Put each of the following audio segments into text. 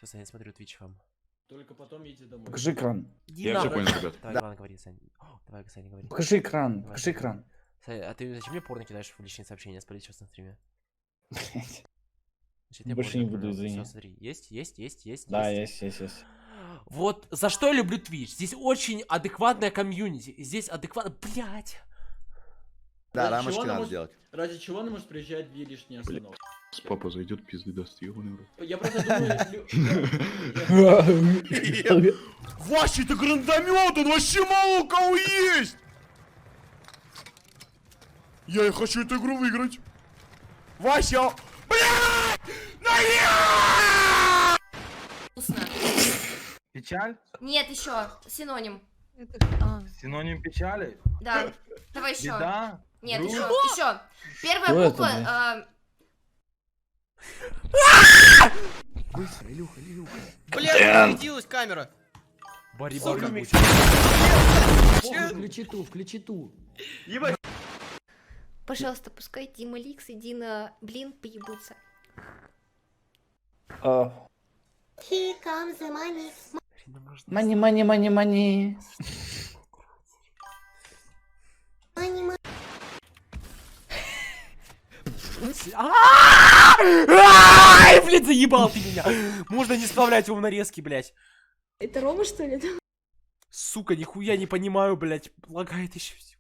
Сейчас я смотрю Twitch вам. Только потом едете домой. Покажи экран. Я все понял, ребят. Давай, Иван, говори, Сань. Давай, Саня, говори. Покажи экран. Давай. Покажи экран. Саня, а ты зачем мне порно кидаешь в личные сообщения? Смотри, сейчас на стриме. Блять. Значит, я Больше порно не буду, отправлял. извини. Всё, смотри. Есть. Да, есть. Вот за что я люблю Twitch. Здесь очень адекватная комьюнити. Здесь адекватно. Блять. Да, Ради чего рамочки она надо может- делать. Ради чего она может приезжать 2 лишние остановки? С папа зайдет, пизды даст, ебаный в рот. Я просто думаю, Вася, это гранатомет, он вообще мало у кого есть! Я хочу эту игру выиграть. Вася! Блядь! Вкусно. Печаль? Нет, еще синоним. Синоним печали? Да. Давай еще. Беда? Нет, Грусть? еще. Первая Что это, буква. блядь? Илюха. Бля, разрядилась камера. Бори, Сука. бори, включи ту. Пожалуйста, пускай Дима Ликс и Дина, блин, поебутся. Here comes the money. Мани. Ай, блядь, заебал ты меня. Можно не вставлять его в нарезки, блядь. Это Рома, что ли? Сука, нихуя не понимаю, блядь. Лагает еще все,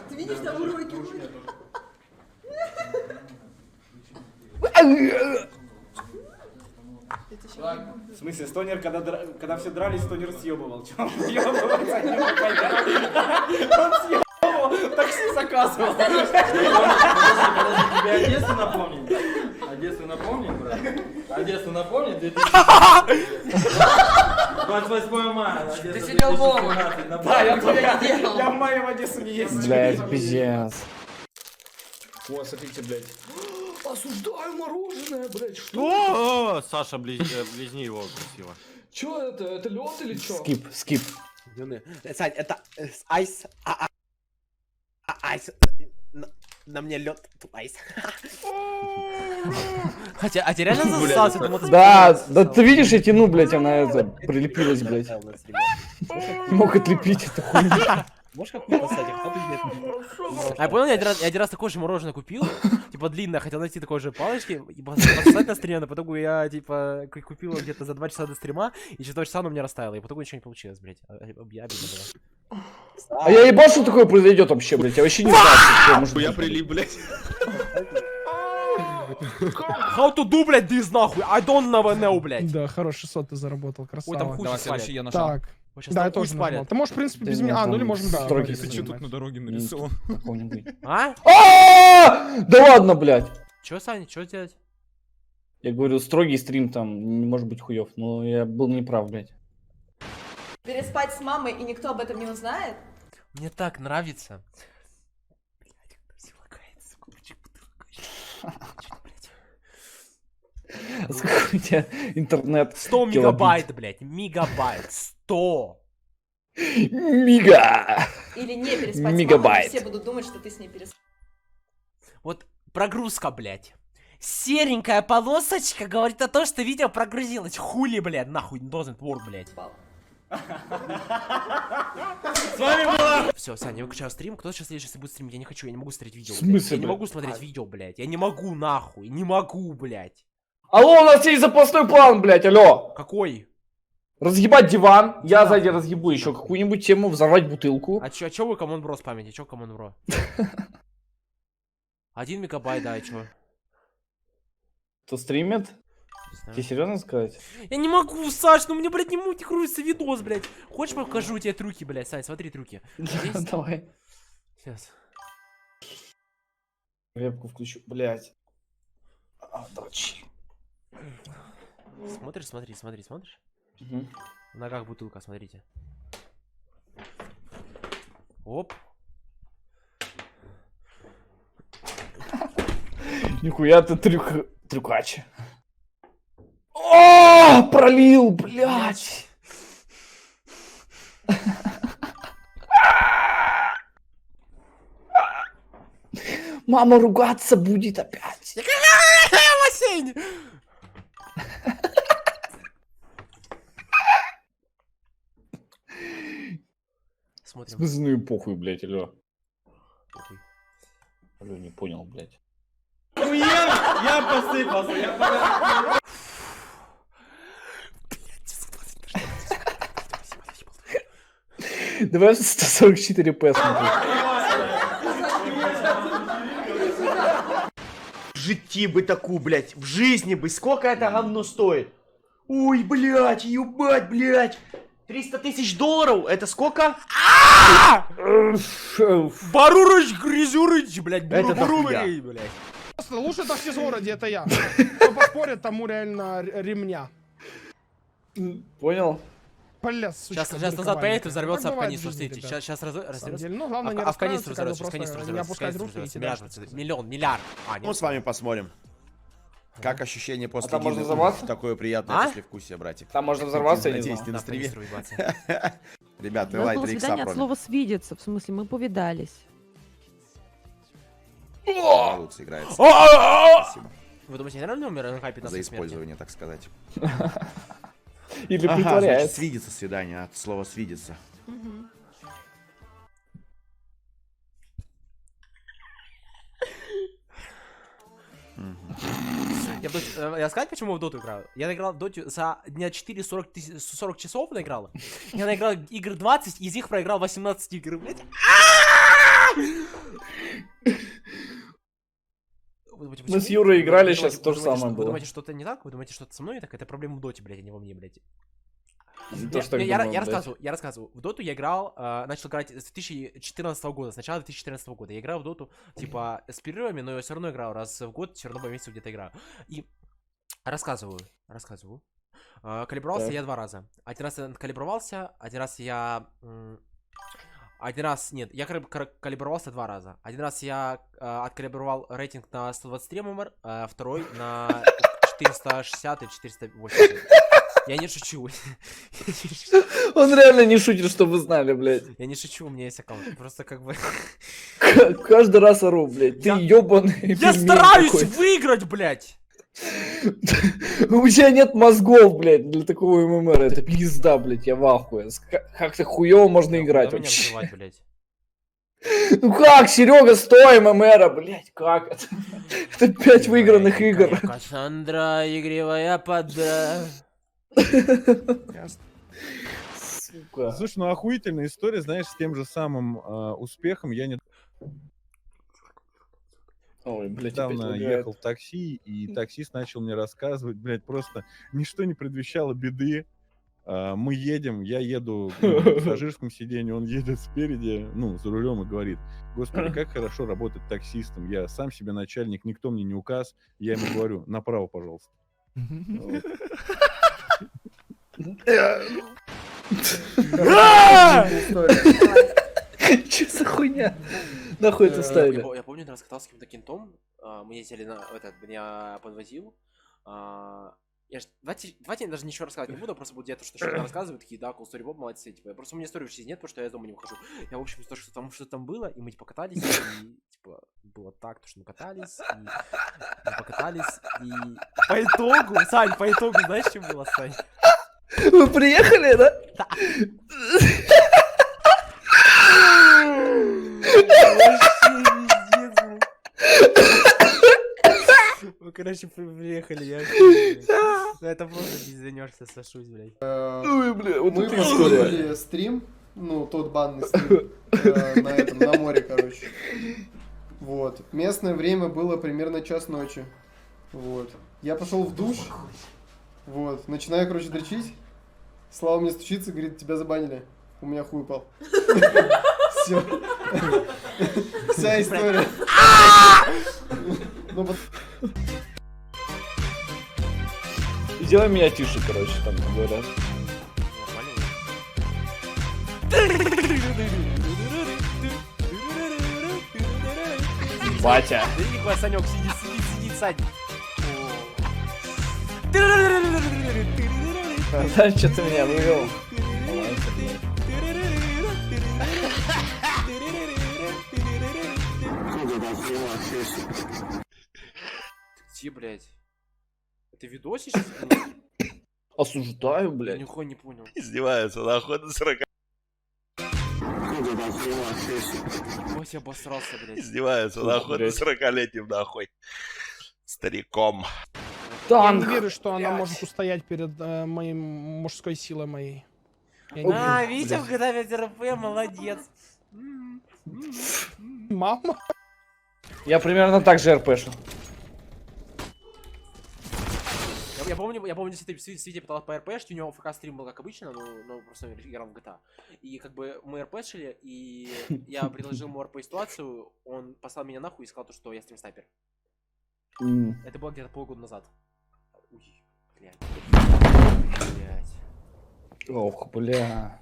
Ты видишь, там уроки. В смысле, Стонер, когда все дрались, Стонер съебывал. Чё он съебывается? Он съебывал, такси заказывал. Тебе Одессу напомнить? Одессу напомнить, брат? Одессу напомнить? 28 мая. Ты сидел дома. Да, я в мае в Одессу не ездил. Блядь, пиздец. О, смотрите, блядь. Осуждаю мороженое, блядь, что? О, Саша, близни его красиво. Чё это? Это лед или чё? Скип. Сань, это айс. Айс. На мне лед. Айс. Хотя, а ты реально засосался? Да, ты видишь, я тяну, блядь, она это прилепилась, блядь. Не мог отлепить эту хуйню. Можешь какую посадить? А я понял, я один раз такое же мороженое купил, типа длинное, хотел найти такой же палочки, и посадить на стриме, но потом я, типа, купил его где-то за 2 часа до стрима, и через 2 часа оно у меня растаяло, и потом ничего не получилось, блядь. Обидно было. А я ебал, что такое произойдет вообще, блядь, я вообще не знаю, что может Я быть. прилип, блядь. How to do, блядь, this нахуй? I don't know, блядь. Да, хороший 600 ты заработал, Ой, там красава. хуй спалят. Так, Вот щас да, там я тоже хуй нажал. спалят. Ты можешь, в принципе, без Да меня, нет, ну или там можем, да. строки Марина ты чё занимать. Тут на дороге Ну, нарисован. такого не будет. А? Да ладно, блядь. Чё, Саня, чё делать? Я говорю, строгий стрим там, не может быть хуёв, но я был неправ, блядь. Переспать с мамой, и никто об этом не узнает? Мне так нравится. Блядь, как все лагает, сука, почему ты лагаешь? Чё, блядь? Сколько у тебя интернет? 100 мегабайт, блядь, мегабайт, 100. Мига! Или не переспать с мамой, Мегабайт. и все будут думать, что ты с ней переспал. Вот прогрузка, блядь. Серенькая полосочка говорит о том, что видео прогрузилось. Хули, блядь, нахуй, doesn't work, блядь. С вами была... Все, Саня, я выключаю стрим. Кто сейчас следующий будет стримить? Я не хочу, я не могу смотреть видео. В блядь. смысле, Я не блядь? могу смотреть видео, блядь. Я не могу, нахуй. Не могу, блядь. Алло, у нас есть запасной план, блядь, алло. Какой? Разъебать диван, я сзади разъебу еще какую-нибудь тему, взорвать бутылку. А чё вы Command Bro спамите? Чё Command Bro? 1 мегабайт, да, и чё? Кто стримит? Не знаю. Тебе серьезно сказать? Я не могу, Саш, ну мне, блядь, не мультикруется видос, блядь. Хочешь, покажу тебе трюки, блядь, Сань, смотри трюки. Есть? Давай. Сейчас. Вебку включу, блядь. Дрочи. Смотришь, смотришь? Угу. В ногах бутылка, смотрите. Оп. Нихуя ты трюкач. О, пролил, блядь. Мама ругаться будет опять. Бассейн! Смотрим. Ну и похуй, блядь, алло. Алло, не понял, блядь. Я посыпался, я понял. Давай 144p смотрю. В житті бы таку, блядь, в жизни бы, сколько это говно стоит? Ой, блядь, ебать, блядь. 300 тысяч долларов, это сколько? Барурыч, грязюрыч, блядь, Это бурумырей, блядь. Лучший таксист в городе, это я. Кто поспорит, тому реально ремня. Понял? Полез, сучка, Сейчас назад дырка поедет и маленькая. взорвется Так в бывает канистру, в жизни, смотрите, ребят. сейчас На самом развернется. деле. Ну, главное не А в канистру расстраиваться, взорвется, в канистру как бы взорвется, в просто не канистру опускать руки и взорвется. идти Миллиард, дальше. миллиард. А, Ну, нет. с вами посмотрим. Как ощущение после там можно гильдии? взорваться? Такое приятное А? послевкусие, братик. Там можно взорваться, я не Надеюсь, знал. ты на Да, в стриме. канистру ебаться. Ребят, У нас лайк было 3 икса свидание от проме. слова свидеться, в смысле, мы повидались. Луц играется. О-о-о-о! Спасибо Вы думаете, я реально умер? НХ 15 за смерти? использование, так сказать. Или Ага, значит, притворяется. свидится свидание, от слова свидится. Я сказать, почему я в доту играю? Я наиграл в доту за дня 4 40 часов наиграл. Я наиграл игр 20, из них проиграл 18 игр, блядь. Мы с Юрой играли, сейчас то же самое Вы было. думаете, что-то не так? Вы думаете, что-то со мной не так? Это проблема в доте, блядь, а не во мне, блядь. То, что Я думал, блядь. рассказываю. В доту я играл, начал играть с 2014 года, с начала 2014 года. Я играл в доту, типа, с перерывами, но я все равно играл раз в год, все равно по месяцу где-то играю. И рассказываю. Калибровался Так. я 2 раза. Один раз я калибровался, один раз я... Один раз, нет, я калибровался 2 раза. Один раз я откалибровал рейтинг на 123 ММР, а второй на 460 или 480. Я не шучу. Он реально не шутит, чтобы вы знали, блядь. Я не шучу, у меня есть аккаунт. Просто как бы... Каждый раз ору, блядь. Ты ёбаный Я пельмень стараюсь такой. выиграть, блядь! У тебя нет мозгов, блядь, для такого ММР. Это пизда, блядь, я в ахуе. Как-то хуёво можно играть Куда меня вообще. вызывать, блядь? Ну как, Серега, 100 ММР, блядь, как это? Это 5 выигранных игр. Кассандра, игривая подра. Ясно. Сука. Слушай, ну охуительная история, знаешь, с тем же самым успехом. Я Ой, блядь, опять недавно лагает. ехал в такси, и таксист начал мне рассказывать, блядь, просто ничто не предвещало беды. Мы едем, я еду в пассажирском сиденье, он едет спереди, ну, за рулем и говорит: господи, как хорошо работать таксистом, я сам себе начальник, никто мне не указ. Я ему говорю: направо, пожалуйста. Вот. Чё за хуйня? Нахуй это ставили? Я помню, один раз катался с каким-то кентом. Мы ездили на... Меня подвозил. Давайте я даже ничего рассказывать не буду, просто буду где-то что-то рассказывать, такие, да, cool story Bob, молодцы, типа, просто у меня истории в жизни нет, потому что я из дома не выхожу. Я, в общем, то, что там было, и мы, типа, катались, и, типа, было так, то, что мы катались, и мы покатались, и по итогу, Сань, по итогу, знаешь, что было, Сань? Вы приехали, да? Да. Мы, короче, приехали, я... Ну, это просто пизденешься, сошусь, блядь. Ой, бля, вот Мы это история. посмотрели стрим, ну, тот банный стрим, на этом, на море, короче. Вот. Местное время было примерно 1:00 ночи. Вот. Я пошел в душ. Вот. Начинаю, короче, дрочить. Слава мне стучится, говорит: тебя забанили. У меня хуй упал. Все. Вся история. Ну, вот. Сделай меня тише, короче, там говорят. Батя. Смотри, какой Санек сидит, Сань. Да, что ты меня вывел? Где, блядь? Это видосик сейчас? Осуждаю, Я блядь. нихуя не понял. Издеваются, нахуй, на 40. Ой, я обосрался, блядь. Издеваются, нахуй, на 40-летним, нахуй. Стариком. Танк. верю, что она может устоять перед моей мужской силой моей. Витя в GTA 5 РП, молодец. Мама? Я примерно так же РПшу. Я помню, если ты с Витей пытался по РПшить, у него ФК-стрим был как обычно, но просто играл в GTA. И как бы мы РПшили, и я предложил ему РП-ситуацию, он послал меня нахуй и сказал, что я стрим-снайпер. Это было где-то полгода назад. Ой, блядь. Ох, бля.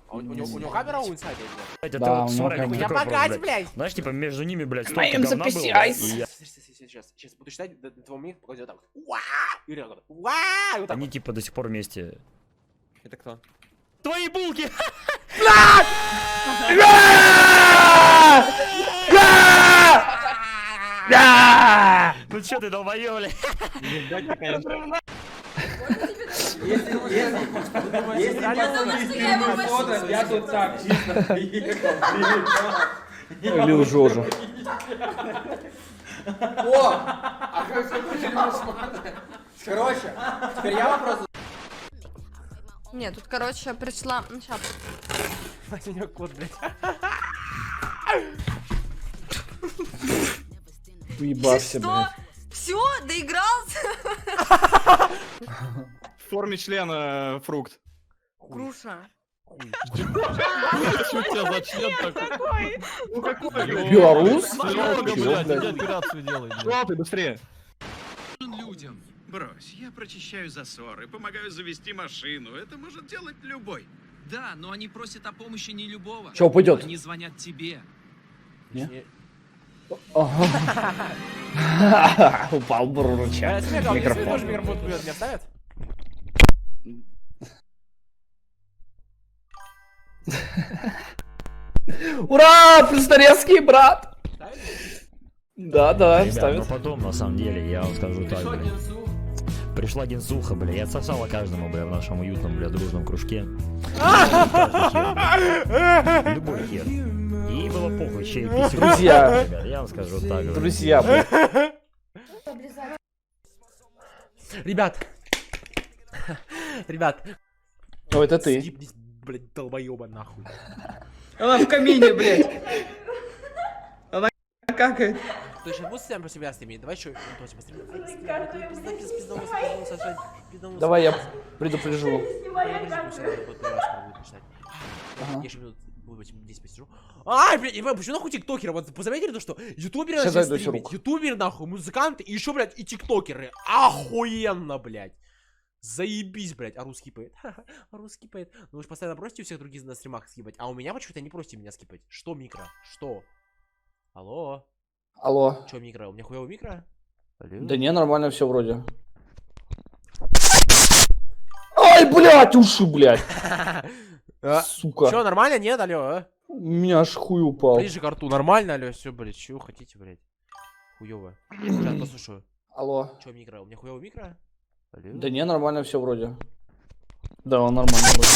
А у него камера у инсайда или нет? Да, у него камера. Я богать, блядь! Знаешь, типа между ними, блядь, столько говна было, Сейчас буду считать, до твоего момента погоди, вот так вот. Уа! И реально вот так. Уа! И вот так вот. типа до сих пор вместе. Это кто? Твои булки! Ну чё ты, долбоёб, блядь? Если пацаны стримы смотрят, я тут так чисто приехал, приехал. Лил Жожа. О! А как сколько фильмов смотрят? Короче, теперь я вопрос. Нет, тут, короче, пришла... Ну, щас. У него кот, блядь. Уебался, блядь. Все, доигрался? В форме члена фрукт. Груша. Что у тебя за член такой? Ну какой? Белорус? операцию делай. Что ты, быстрее? Людям. Брось, я прочищаю засоры, помогаю завести машину. Это может делать любой. Да, но они просят о помощи не любого. Че, упадет? Они звонят тебе. Ага. Упал Буруча. Смех, а если тоже микрофон не оставят? Ура! Престарецкий брат! Да, Ребят, ставит. но потом, на самом деле, я вам скажу так, бля. Пришла Генсуха, бля, я отсосала каждому, бля, в нашем уютном, бля, дружном кружке. Любой хер. И было похуй, чей писюн. Друзья. Ребят, я вам скажу так, бля. Друзья, блядь. Ребят. О, это ты. Скипнись, блядь, долбоёба нахуй. Она в камине, блядь. Она какает. Ты же будешь сам про себя стримить? Давай что, посмотрим. Давай я предупрежу. Я еще минут 10 посижу. Ай, блядь, Иван, почему нахуй тиктокеры? Вот заметили то, что ютуберы Сейчас начали зайду стримить, рук. ютуберы нахуй, музыканты и еще, блядь, и тиктокеры. Охуенно, блядь. Заебись, блядь, а русский поэт. А русский поэт. Ну вы же постоянно просите у всех других на стримах скипать, а у меня почему-то не просите меня скипать. Что микро? Что? Алло? Алло. Че микро? У меня хуёвый микро? Алло? Да не, нормально все вроде. Ай, блядь, уши, блядь. Сука. Че, нормально? Нет, алло, а? У меня аж хуй упал. Ближе к рту, нормально, алло, все, блядь, чего хотите, блядь? Хуёво. Сейчас послушаю. Алло. Че микро? У меня хуёвый микро? Алло? Да не, нормально все вроде. Да, он нормально вроде.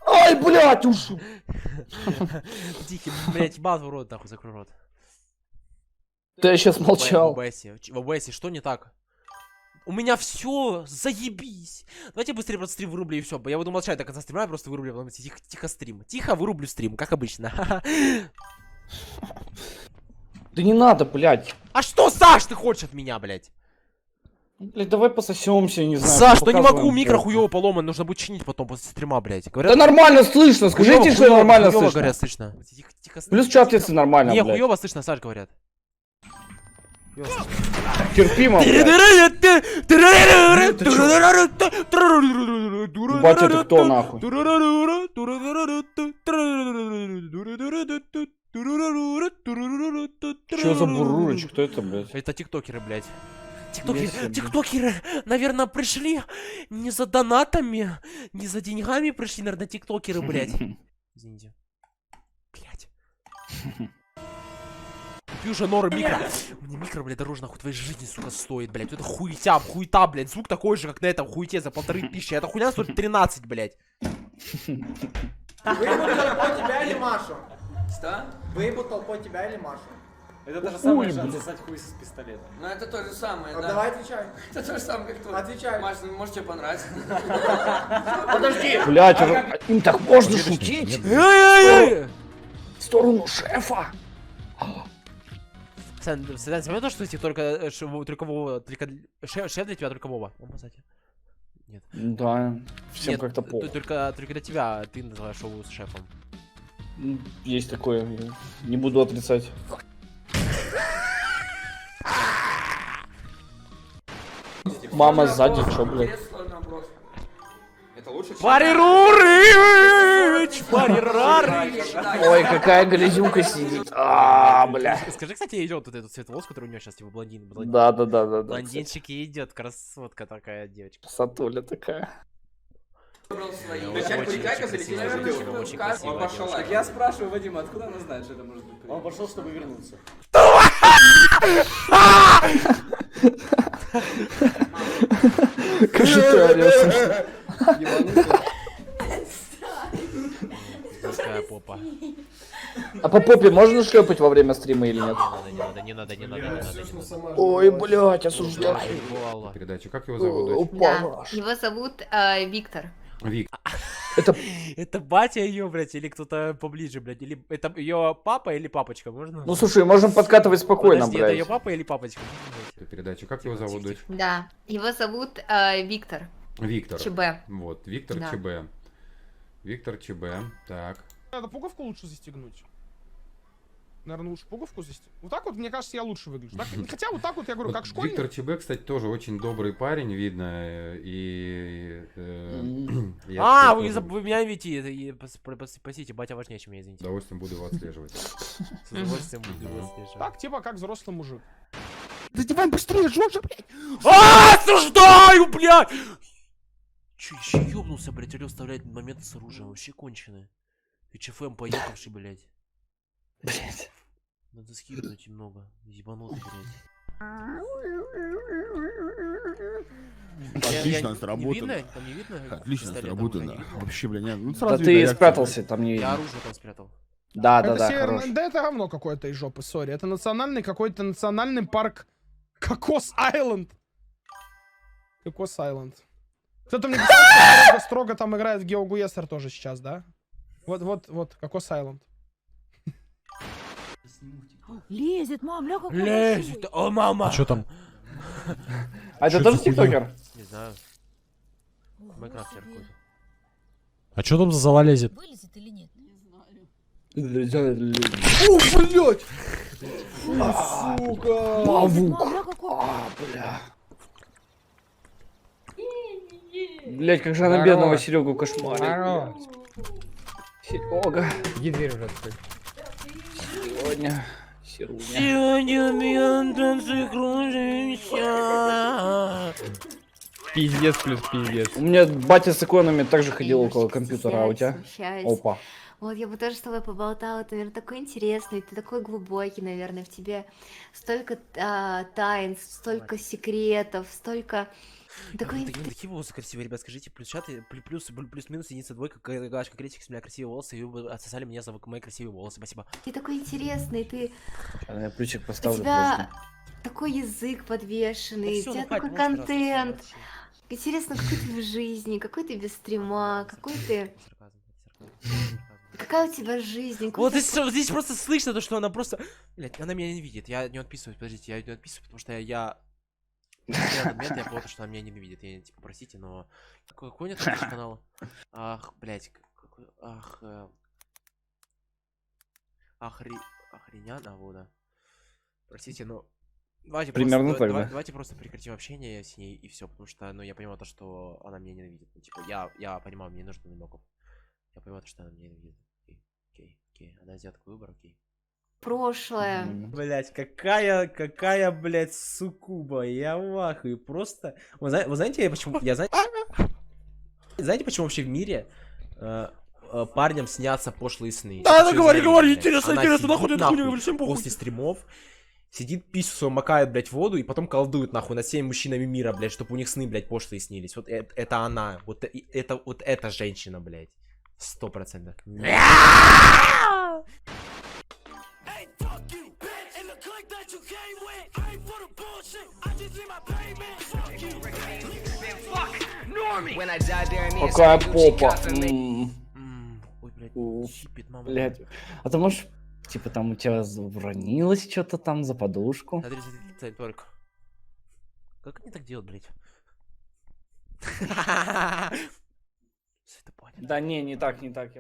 Ай, блядь, уши. Тихий, блядь, баз в рот, нахуй, закрой рот. Да я сейчас молчал. В OBS, что не так? У меня все, заебись. Давайте быстрее просто стрим вырублю и все. Я буду молчать до конца стрима, я просто вырублю, потом тихо стрим. Тихо вырублю стрим, как обычно. Да не надо, блядь. А что, Саш, ты хочешь от меня, блядь? Блядь, давай пососемся, не знаю. Саш, ну не могу, показываем, микро блядь. хуёво поломан, нужно будет чинить потом после стрима, блядь. Да Говорят, нормально слышно, скажите, что нормально хуёво, слышно. говорят, слышно. Тихо, Плюс в чат, если нормально, не, блядь. хуёво слышно, Саш, говорят. Терпимо, блядь. Ебать, это кто, нахуй? Чё за буруруч? Кто это, блядь? Это тиктокеры, блядь. Вместе, Тиктокеры, наверное, пришли не за донатами, не за деньгами пришли, наверное, тиктокеры, блядь. Извините. Блядь. купи уже норы микро. Мне микро, блядь, дороже нахуй твоей жизни, сука, стоит, блядь. Это хуета, блядь. Звук такой же, как на этом хуете за 1500. Эта хуйня стоит 13, блядь. Выебут толпой тебя или Машу? Что? Выебут толпой тебя или Машу? Это то же самое, что отсосать хуй с пистолета. Ну это то же самое, да. Давай отвечай. Это то же самое, как тут. Отвечай. Маш, ну может тебе понравится. Подожди! Блять, им так можно шутить? В сторону шефа! Сэн, заметил, что эти только Вова, только шеф для тебя только Вова? Кстати. Нет. Да, всем Нет, как-то похуй. только для тебя ты называешь шоу с шефом. Есть такое, я не буду отрицать. Мама сзади, чё, блядь? Это лучше, чем... Парирурыч! Парирарыч! Ой, какая галезюка сидит. Бля. Скажи, кстати, идет вот этот цвет волос, который у него сейчас, типа, блондин. Да. Блондинчик и идет, красотка такая девочка. Сатуля такая. Выбрал свои. Очень красивая Пошел. девушка. Так я спрашиваю Вадима, откуда она знает, что это может быть? Он пошел, чтобы вернуться. Кажи ты орёшь. Жесткая попа. А по попе можно шлепать во время стрима или нет? Не надо. Ой, блядь, осуждаю. Передачу, как его зовут? Да, его зовут Виктор. Вик. Это батя ее, блядь, или кто-то поближе, блядь, или это ее папа или папочка, можно? Ну слушай, можем подкатывать спокойно, Подожди, это ее блядь. папа или папочка? Передачу, как его зовут, дочь? Да, его зовут Виктор. Виктор. ЧБ. Вот, Виктор Да. ЧБ. Виктор ЧБ, так. Надо пуговку лучше застегнуть. Наверное, лучше пуговку застегнуть. Вот так вот, мне кажется, я лучше выгляжу. Так, хотя вот так вот, я говорю, как школьник. Виктор ЧБ, кстати, тоже очень добрый парень, видно, и... Вы меня видите, спасите, батя важнее, чем я, извините. С удовольствием буду его отслеживать. С удовольствием буду его отслеживать. Так, типа, как взрослый мужик. Задеваем быстрее, Жоржа, блядь! Осуждаю, блядь! Че, еще ёбнулся, блядь, или оставлять моменты с оружием? Вообще конченые. HFM поехавший, блядь. Блядь. Надо скипнуть немного. Ебанутый, блядь. Отлично Не сработано. видно? Там не видно? Отлично пистолета сработано. уже? Вообще, бля, не, ну Да сразу ты видно реакцию. спрятался, там не Я видно. оружие там спрятал. Да, Это хорош. Да это говно какое-то из жопы, сори. Это национальный какой-то национальный парк Кокос Айленд. Кокос Айленд. Кто-то мне писал, что строго там играет в GeoGuessr тоже сейчас, да? Вот, Кокос Айленд. Лезет, мам, ля какой Лезет, о, мама! Что там? А это тоже тиктокер? Не знаю. Майнкрафтер какой-то. А что там за зала лезет? Вылезет или нет? О, блядь! Сука! Павук! Мам, ля какой... Бля. Блять, как же она бедного Серегу кошмарит. Серега. Иди дверь уже открой. Сегодня. Серуня. Сегодня мы танцы кружимся. Пиздец плюс пиздец. У меня батя с иконами также ходил около компьютера, а у тебя? Опа. Вот, я бы тоже с тобой поболтала, ты, наверное, такой интересный, ты такой глубокий, наверное, в тебе столько таинств, столько секретов, столько... Такие волосы красивые, ребят, скажите, плюс-минус единица двойка, галочка критик, с меня красивые волосы, и вы отсосали меня за мои красивые волосы, спасибо. Ты такой интересный, ты... Я плюсик У поставлю. тебя такой язык подвешенный, у тебя такой контент. Интересно, какой ты в жизни, какой ты без стрима, какой ты... Какая у тебя жизнь? Вот здесь просто слышно то, что она просто... Блять, она меня не видит, я не отписываюсь, подождите, я не отписываюсь, потому что я понял, что она меня не видит, я, типа, простите, но... Какой нет канала? Ах, блять, какой... Охреняна, вода. Простите, но... Давайте просто прекратим общение с ней и все, потому что, ну, я понимаю то, что она меня ненавидит. Ну, типа, я понимаю, мне нужно намеков. Я понимаю, что она меня ненавидит. Окей. Она сделает такой выбор, окей. Прошлое. Блять, какая, блять, суккуба. Я в ахуе. Просто... Вы знаете, почему... Знаете, почему вообще в мире парням снятся пошлые сны. Да, Это всё говори, известно, говори, блядь. интересно, Она интересно, сидит нахуй ты эту хуйню говоришь, всем похуй. после стримов, сидит, писю свою макает, блядь, в воду, и потом колдует, нахуй, над всеми мужчинами мира, блядь, чтобы у них сны, блядь, пошлые снились. Вот это она, вот эта женщина, блядь. 100%. Какая попа. Ой, блядь, щипит, мама. Блять. А ты можешь, типа, там у тебя уронилось что-то там за подушку? Смотри, смотри, только. Как они так делают, блядь? Да не так, не так.